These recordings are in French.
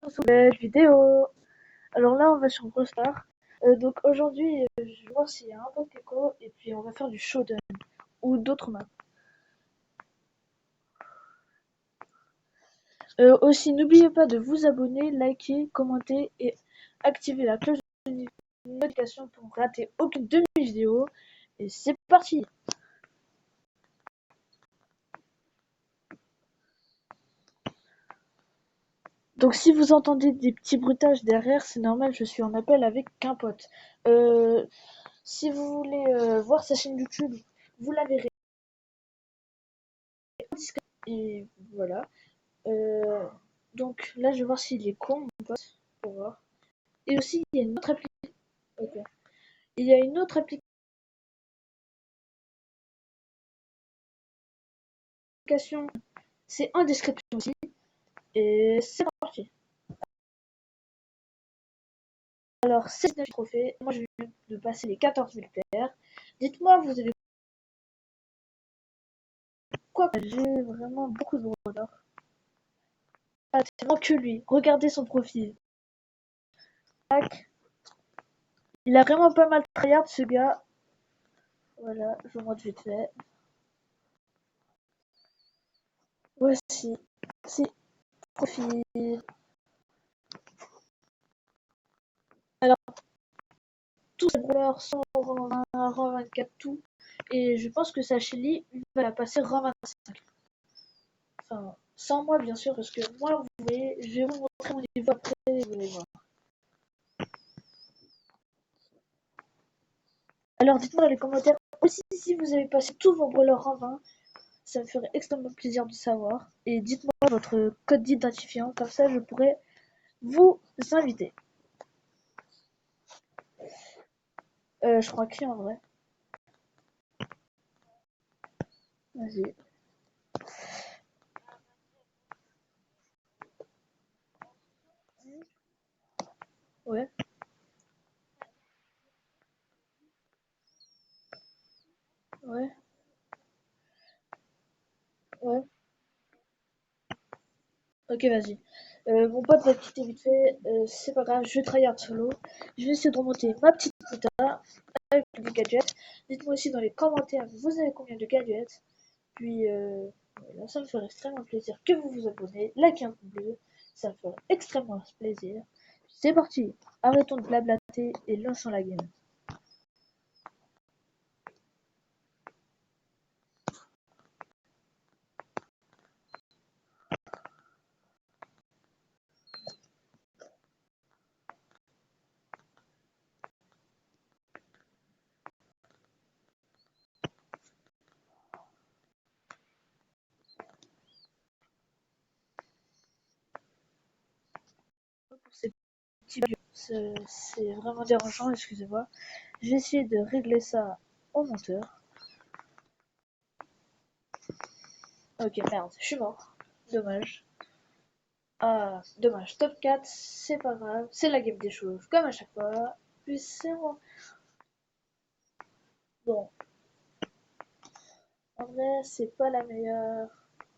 Sur une vidéo. Alors là, on va sur Brawl Stars. Donc aujourd'hui, je vais voir s'il y a un bon Gecko et puis on va faire du Showdown ou d'autres maps. Aussi, n'oubliez pas de vous abonner, liker, commenter et activer la cloche de notification pour ne rater aucune de mes vidéos. Et c'est parti! Donc si vous entendez des petits bruitages derrière, c'est normal, je suis en appel avec un pote. Si vous voulez voir sa chaîne YouTube, vous la verrez. Et voilà. Euh, donc là, je vais voir s'il est con, mon pote, pour voir. Et aussi, il y a une autre application. Okay. Il y a une autre application, c'est en description aussi. Et c'est parti. Alors, c'est 19 trophées. Moi, je viens de passer les 14 000 terres. Dites-moi, vous avez quoi? J'ai vraiment beaucoup de brawlers. Ah, tellement que lui. Regardez son profil. Tac. Il a vraiment pas mal tryhard, ce gars. Voilà, je vous montre vite fait. Voici ses profils. Alors, tous ces brawlers sont rang 20, rang 24, tout. Et je pense que sa Shelly va la passer rang 25. Enfin, sans moi, bien sûr, parce que moi, vous voyez, je vais vous montrer mon niveau après, vous allez voir. Alors, dites-moi dans les commentaires aussi si vous avez passé tous vos brawlers rang 20. Ça me ferait extrêmement plaisir de savoir. Et dites-moi votre code d'identifiant, comme ça je pourrais vous inviter. Je crois qui en vrai. Vas-y. Ouais, ouais, ouais. Ok, vas-y. Mon pote va quitter vite fait. C'est pas grave, je vais tryhard solo. Je vais essayer de remonter ma petite putain avec des gadgets. Dites-moi aussi dans les commentaires, vous avez combien de gadgets. Puis, voilà, ça me ferait extrêmement plaisir que vous vous abonnez, likez un pouce bleu. Ça me ferait extrêmement plaisir. C'est parti. Arrêtons de blablater et lançons la game. Pour ces petits bugs, c'est vraiment dérangeant, excusez-moi. Je vais essayer de régler ça au monteur. Ok, merde, je suis mort. Dommage. Ah, dommage. Top 4, c'est pas grave. C'est la game des choses, comme à chaque fois. Puis c'est moi. Bon, en vrai, c'est pas la meilleure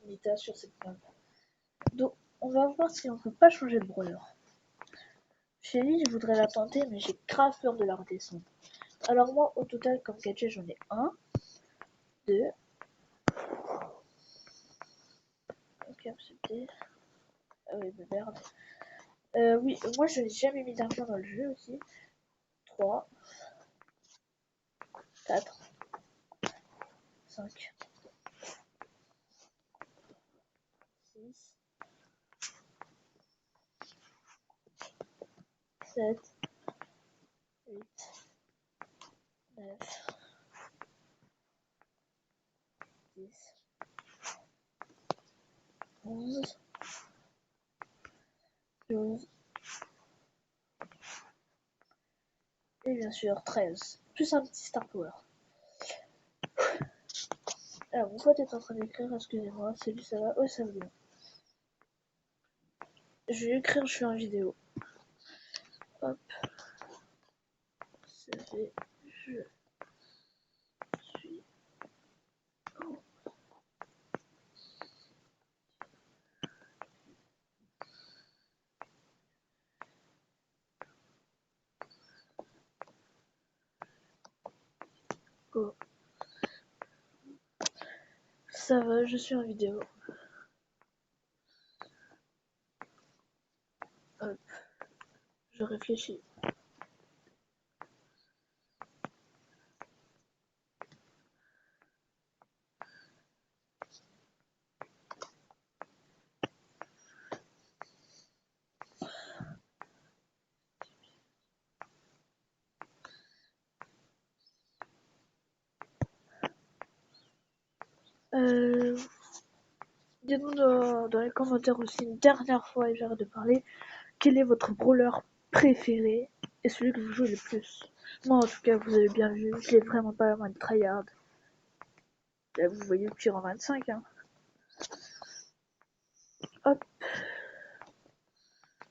Nita sur cette map. Donc, on va voir si on peut pas changer de brawler. Shelly, je voudrais la tenter, mais j'ai grave peur de la redescendre. Alors moi, au total, comme gadget, j'en ai un, deux. Ok, accepté. Ah oui, mais merde. Oui, moi, je n'ai jamais mis d'argent dans le jeu aussi. 3, 4, 5, 6, 7, 8, 9, 10, 11, 12 et bien sûr 13. Plus un petit Star Power. Alors, mon pote est en train d'écrire, excusez-moi. Salut, ça va? Oh, ça va bien. Je vais écrire, je suis en vidéo. Hop, ça fait, je suis Oh, ça va, je suis en vidéo. Hop, je réfléchis. Euh, Dites-nous dans les commentaires aussi une dernière fois, et j'arrête de parler, quel est votre brawler préféré et celui que vous jouez le plus. Moi, en tout cas, vous avez bien vu, je l'ai vraiment pas mal tryhard. Là, vous voyez le tir en 25. Hein. Hop,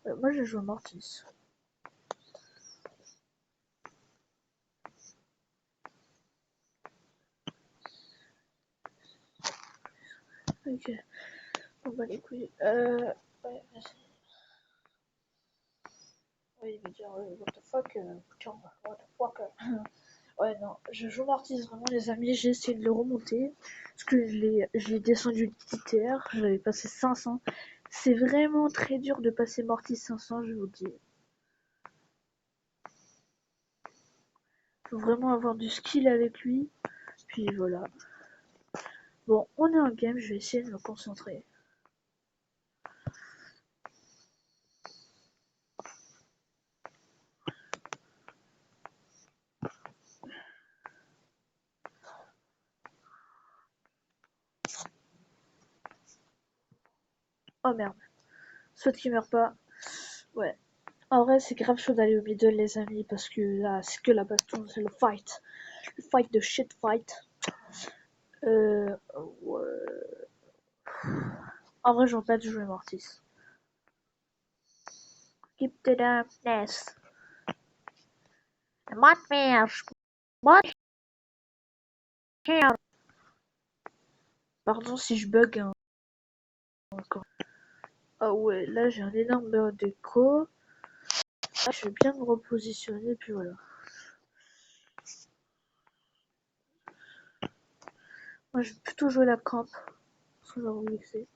moi je joue Mortis. Ok, on va les couilles. Ouais, ouais, il va dire what the fuck, putain, what the fuck. Ouais, non, je joue Mortis vraiment, les amis. J'ai essayé de le remonter parce que je l'ai descendu d'ITR. J'avais passé 500. C'est vraiment très dur de passer Mortis 500, je vous dis. Faut vraiment avoir du skill avec lui. Puis voilà. Bon, on est en game, je vais essayer de me concentrer. Oh merde. Soit qu'il meurt pas. Ouais. En vrai, c'est grave chaud d'aller au middle, les amis, parce que là, c'est que la baston, c'est le fight. Le fight de shit fight. Ouais. En vrai, j'en pas de jouer Mortis. Keep the darkness. Nightmares. What? Pardon si je bug hein, encore. Ah ouais, là j'ai un énorme déco. Ah, je vais bien me repositionner, puis voilà. Moi, je vais plutôt jouer la camp. Parce que j'ai envie de mixer.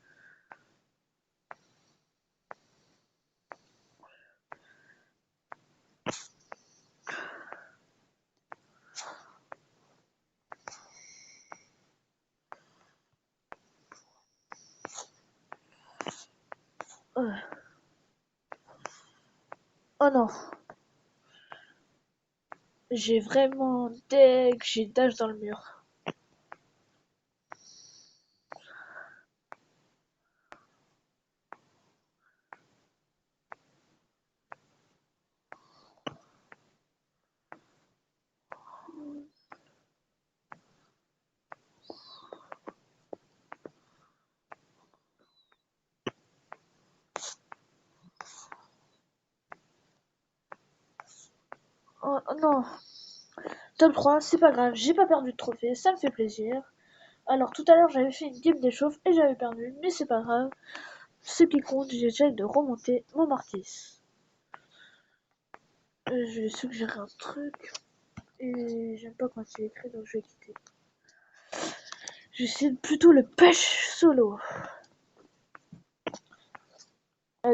Oh non, j'ai vraiment deck, j'ai dash dans le mur. Oh, oh non, top 3, c'est pas grave, j'ai pas perdu de trophée, ça me fait plaisir. Alors tout à l'heure j'avais fait une game d'échauffe et j'avais perdu, mais c'est pas grave. Ce qui compte, j'essaie de remonter mon Mortis. Je vais suggérer un truc et j'aime pas quand c'est écrit donc je vais quitter. J'essaie plutôt le pêche solo.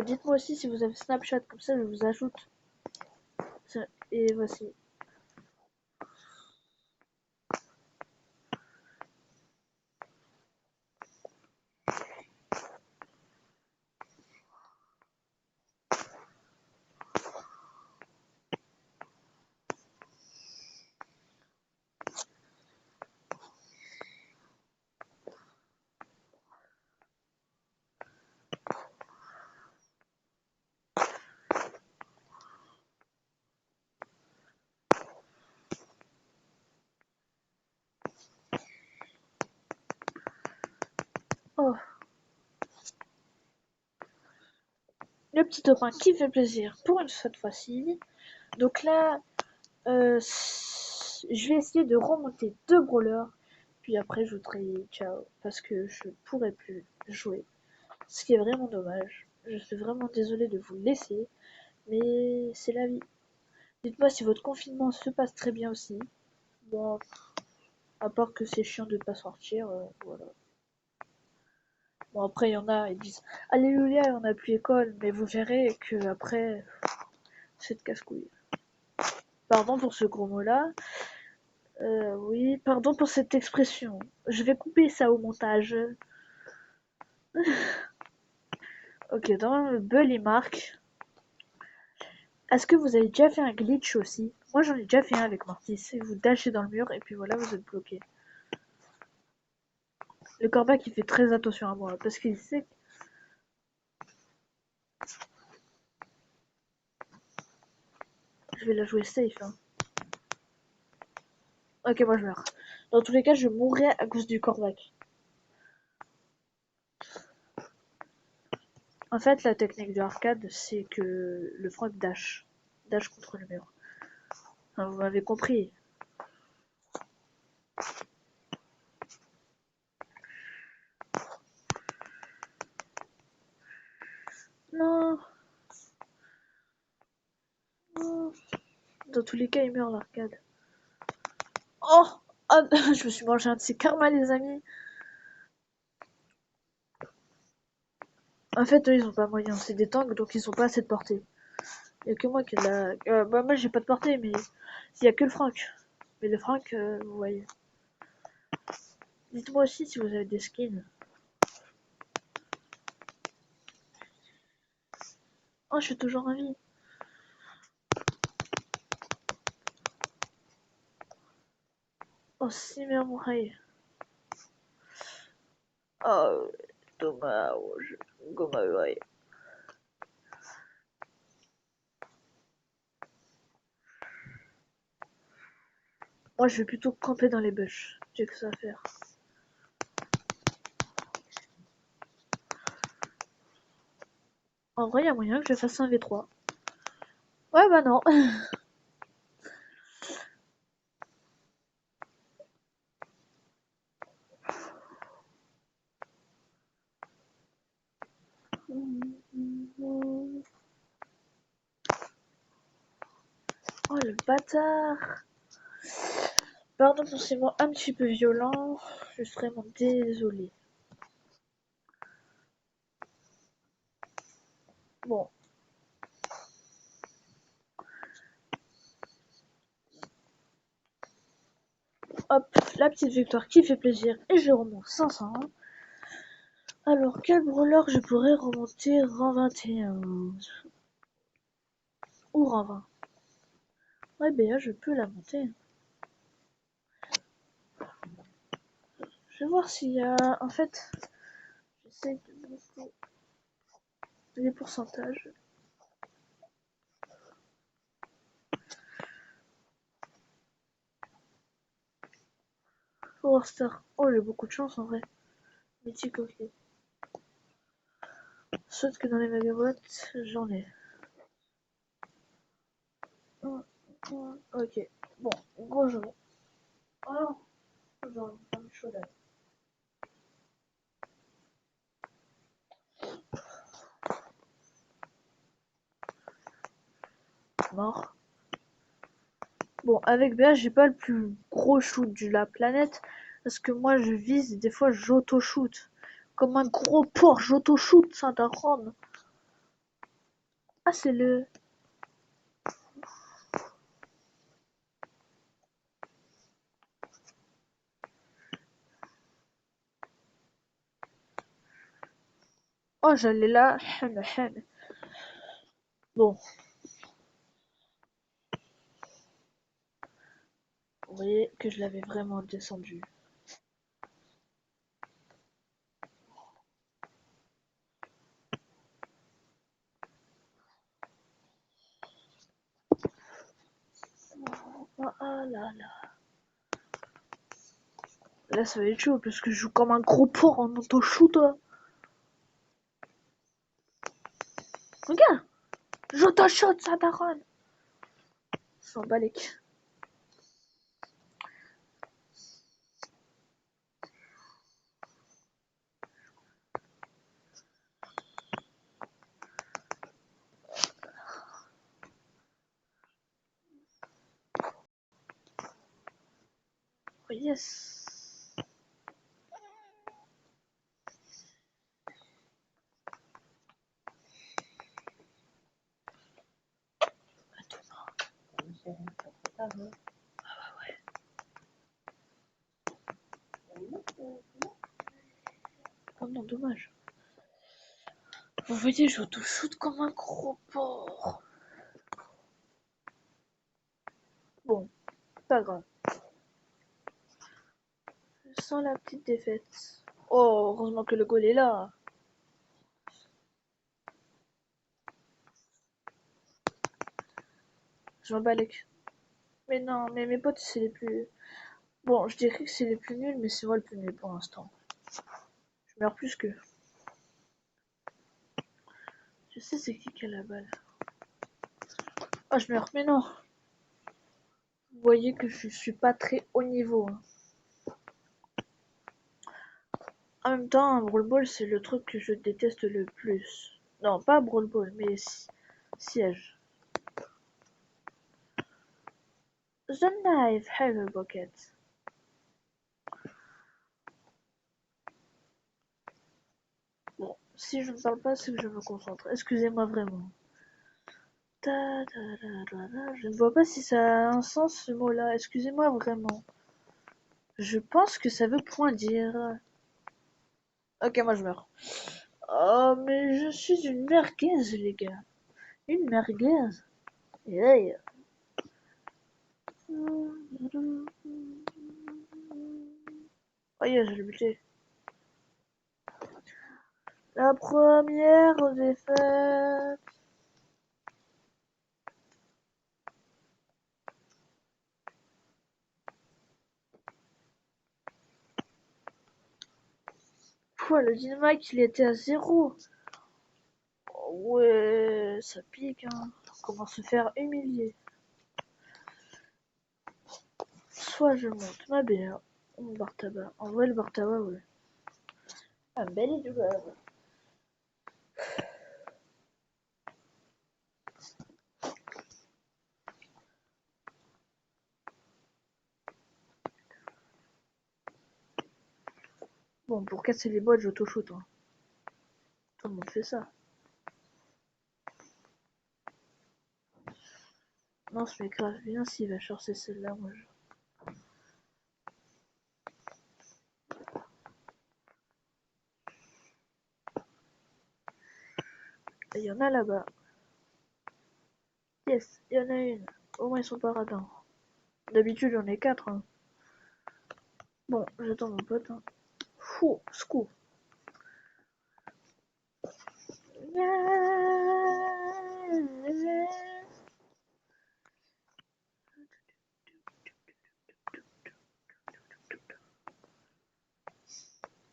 Dites-moi aussi si vous avez Snapchat, comme ça je vous ajoute. Et voici. Oh, le petit top 1 qui fait plaisir pour une cette fois-ci. Donc là, je vais essayer de remonter 2 brawlers. Puis après, je vous dirai ciao. Parce que je pourrai plus jouer. Ce qui est vraiment dommage. Je suis vraiment désolée de vous laisser. Mais c'est la vie. Dites-moi si votre confinement se passe très bien aussi. Bon, À part que c'est chiant de pas sortir, voilà. Bon, après, il y en a, ils disent Alléluia, on n'a plus école, mais vous verrez que après, c'est de casse-couille. Pardon pour ce gros mot-là. Oui, pardon pour cette expression. Je vais couper ça au montage. Ok, dans le Bully Mark, est-ce que vous avez déjà fait un glitch aussi? Moi, j'en ai déjà fait un avec Mortis. C'est vous dashez dans le mur et puis voilà, vous êtes bloqué. Le corbac, il fait très attention à moi parce qu'il sait que je vais la jouer safe. Hein. Ok, moi je meurs. Dans tous les cas, je mourrai à cause du corbac. En fait, la technique du arcade, c'est que le frog dash. Dash contre le mur. Enfin, vous m'avez compris. Non, non. Dans tous les cas, il meurt l'arcade. Oh, ah, je me suis mangé un de ces karmas, les amis. En fait, eux, ils ont pas moyen. C'est des tanks, donc ils ont pas assez de portée. Il y a que moi qui ai de la... bah, moi, j'ai pas de portée, mais il y a que le Frank. Mais le Frank, vous voyez. Dites-moi aussi si vous avez des skins. Oh, je suis toujours en vie. Oh, si, mais mon rey. Oh, dommage. Gomme, moi, je vais plutôt camper dans les bush. J'ai que ça à faire. En vrai, il y a moyen que je fasse un V3. Ouais, bah non. Oh, le bâtard. Pardon pour ces mots un petit peu violents. Je suis vraiment désolée. Bon. Hop, la petite victoire qui fait plaisir. Et je remonte 500. Alors, quel brawler je pourrais remonter rang 21 ou rang 20? Ouais, BA, je peux la monter. Je vais voir s'il y a... En fait, j'essaie de monter les pourcentages. Power Star. Oh, j'ai beaucoup de chance en vrai. Mythique, ok. Sauf que dans les magabots, j'en ai. Ok. Bon, gros jeu. Oh non, j'aurais une femme chaude. Mort. Bon, avec BA, j'ai pas le plus gros shoot de la planète. Parce que moi, je vise et des fois, j'auto-shoot. Comme un gros porc, j'auto-shoot, ça t'apprendre. Ah, c'est le... Oh, j'allais là. Bon, vous voyez que je l'avais vraiment descendu. Oh, ah là là. Là, ça va être chaud parce que je joue comme un gros porc en auto-shoot. Regarde, j'auto-shoot, ça daronne. S'en balèque. Oh, yes. Ah ouais. Oh non, dommage. Vous voyez, je shoot comme un gros porc. Bon, pas grave. Je sens la petite défaite. Oh, heureusement que le goal est là. Je m'en bats les couilles. Mais non, mais mes potes, c'est les plus... Bon, je dirais que c'est les plus nuls, mais c'est moi le plus nul pour l'instant. Je meurs plus que... Je sais c'est qui a la balle. Ah, je meurs, mais non. Vous voyez que je suis pas très haut niveau. Hein. En même temps, Brawl Ball, c'est le truc que je déteste le plus. Non, pas Brawl Ball, mais siège. The knife have a bucket. Bon, si je ne parle pas, c'est que je me concentre. Excusez-moi vraiment. Je ne vois pas si ça a un sens ce mot-là. Excusez-moi vraiment. Je pense que ça veut point dire. Ok, moi je meurs. Oh, mais je suis une merguez, les gars. Une merguez. Yeah. Oh yeah, j'ai le budget. La première défaite. Pouah, le dynamite il était à 0. Oh, ouais, ça pique, hein. Comment se faire humilier. Soit je monte ma BR, ou mon bar tabac. En vrai, le bar tabac, ouais. Un bel éducat. Bon, pour casser les boîtes, j'auto-shoot. Hein. Tout le monde fait ça. Non, je m'écrase bien s'il va chercher celle-là, moi. Il y en a là-bas. Yes, il y en a une. Au moins, ils sont pas radins. D'habitude, j'en ai 4. Hein. Bon, j'attends mon pote. Hein. Fou, scoop.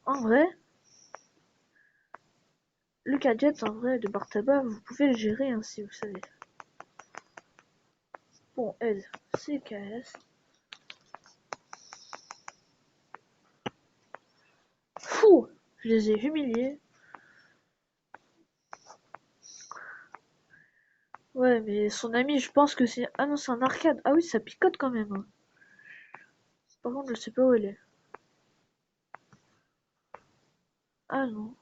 En vrai, le gadget en vrai de Bartaba, vous pouvez le gérer hein, si vous savez. Bon, elle, c'est KS. Fou, je les ai humiliés. Ouais, mais son ami, je pense que c'est... Ah non, c'est un arcade. Ah oui, ça picote quand même. Hein. Par contre, je sais pas où elle est. Ah non.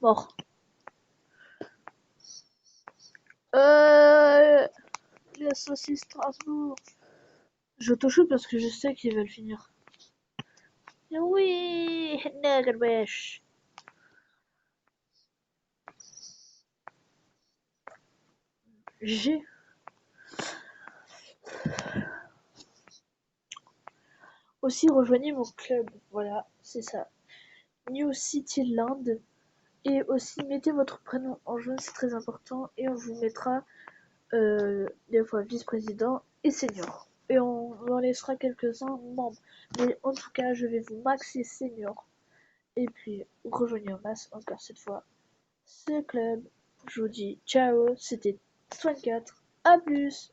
Mort. Les saucisses Strasbourg. J'auto-shoot parce que je sais qu'il va le finir. Oui, wesh. G. Aussi, rejoignez mon club. Voilà, c'est ça. New City Land. Et aussi, mettez votre prénom en jaune, c'est très important. Et on vous mettra des fois vice-président et senior. Et on en laissera quelques-uns membres. Mais en tout cas, je vais vous maxer senior. Et puis, rejoignez en masse encore cette fois ce club. Je vous dis ciao, c'était Swan 4. À plus!